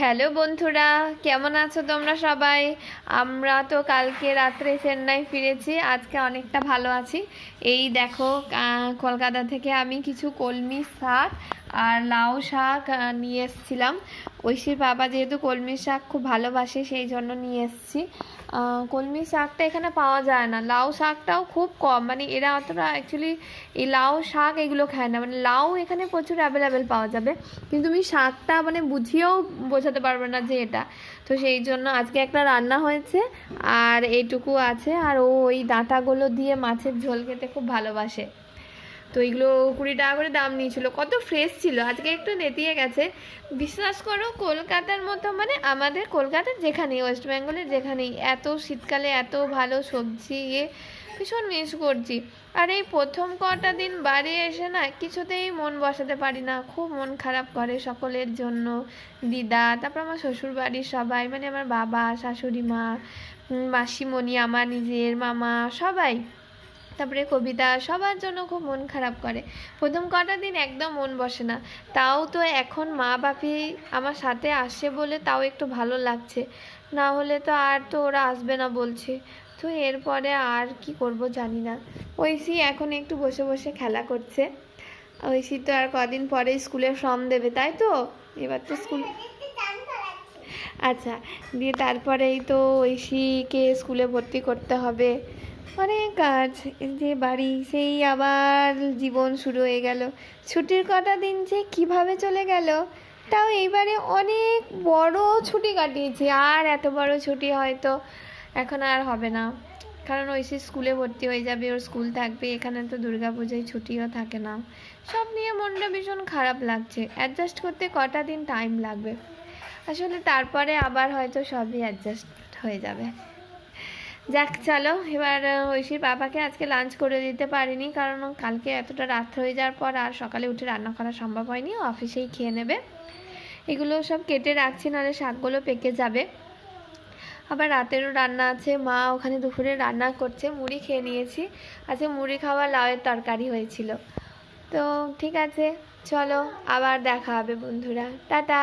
Hello বন্ধুরা, কেমন আছো তোমরা সবাই? আমরা তো কালকে রাত্রে চেন্নাই ফিরেছি, আজকে অনেকটা ভালো আছি। এই দেখো, কলকাতা থেকে আমি কিছু কলমি শাক আর লাউ শাক নিয়ে এসেছিলাম। ঐশীর বাবা যেহেতু কলমি শাক খুব ভালোবাসে, সেই জন্য নিয়ে এসেছি। কলমি শাকটা এখানে পাওয়া যায় না, লাউ শাকটাও খুব কম, মানে এরা অতটা অ্যাকচুয়ালি এই লাউ শাক এগুলো খায় না। মানে লাউ এখানে প্রচুর অ্যাভেলেবেল পাওয়া যাবে, কিন্তু তুমি শাকটা মানে বুঝিয়েও বোঝাতে পারবে না যে এটা। তো সেই জন্য আজকে একটা রান্না হয়েছে আর এইটুকু আছে। আর ও ওই ডাঁটাগুলো দিয়ে মাছের ঝোল খেতে খুব ভালোবাসে। তো এইগুলো 20 টাকা করে দাম নিয়েছিল, কত ফ্রেশ ছিল। আজকে একটু নেতিয়ে গেছে। বিশ্বাস করো, কলকাতার মতো মানে আমাদের কলকাতার যেখানেই, ওয়েস্ট বেঙ্গলের যেখানেই, এত শীতকালে এত ভালো সবজি ভীষণ মিস করছি। আর এই প্রথম কটা দিন বাড়ি এসে না কিছুতেই মন বসাতে পারি না, খুব মন খারাপ করে সকলের জন্য। দিদা, তারপর আমার শ্বশুর বাড়ির সবাই, মানে আমার বাবা, শাশুড়ি মা, মাসিমণি, আমার নিজের মামা, সবাই, তারপরে কবিতা, সবার জন্য খুব মন খারাপ করে। প্রথম কটা দিন একদম মন বসে না। তাও তো এখন মা বাপি আমার সাথে আসে বলে তাও একটু ভালো লাগছে, না হলে তো আর তো ওরা আসবে না বলছে। তো এরপরে আর কি করব জানি না। ঐশী এখন একটু বসে বসে খেলা করছে। ঐশী তো আর কদিন পরে স্কুলের ফর্ম দেবে, তাই তো? এবার তো স্কুল, আচ্ছা, দিয়ে তারপরেই তো ঐশীকে স্কুলে ভর্তি করতে হবে। অনেক কাজ, যে বাড়ি, সেই আবার জীবন শুরু হয়ে গেল। ছুটির কটা দিন যে কিভাবে চলে গেল। তাও এইবারে অনেক বড় ছুটি কাটিয়েছি, আর এত বড় ছুটি হয়তো এখন আর হবে না, কারণ ঐশী স্কুলে ভর্তি হয়ে যাবে, ওর স্কুল থাকবে। এখানে তো দুর্গাপূজায় ছুটিও থাকে না। সব নিয়ে মনটা ভীষণ খারাপ লাগছে। অ্যাডজাস্ট করতে কটা দিন টাইম লাগবে আসলে, তারপরে আবার হয়তো সবই অ্যাডজাস্ট হয়ে যাবে। যাক, চলো এবার ঐশীর বাবাকে আজকে লাঞ্চ করে দিতে পারিনি, কারণ কালকে এতটা রাত হয়ে যাওয়ার পর আর সকালে উঠে রান্না করা সম্ভব হয়নি, ও অফিসেই খেয়ে নেবে। এগুলো সব কেটে রাখছি, নাহলে শাকগুলো পেকে যাবে। আবার রাতেরও রান্না আছে, মা ওখানে দুপুরে রান্না করছে। মুড়ি খেয়ে নিয়েছি, আজকে মুড়ি খাওয়া লাউয়ের তরকারি হয়েছিল। তো ঠিক আছে, চলো আবার দেখা হবে বন্ধুরা, টাটা।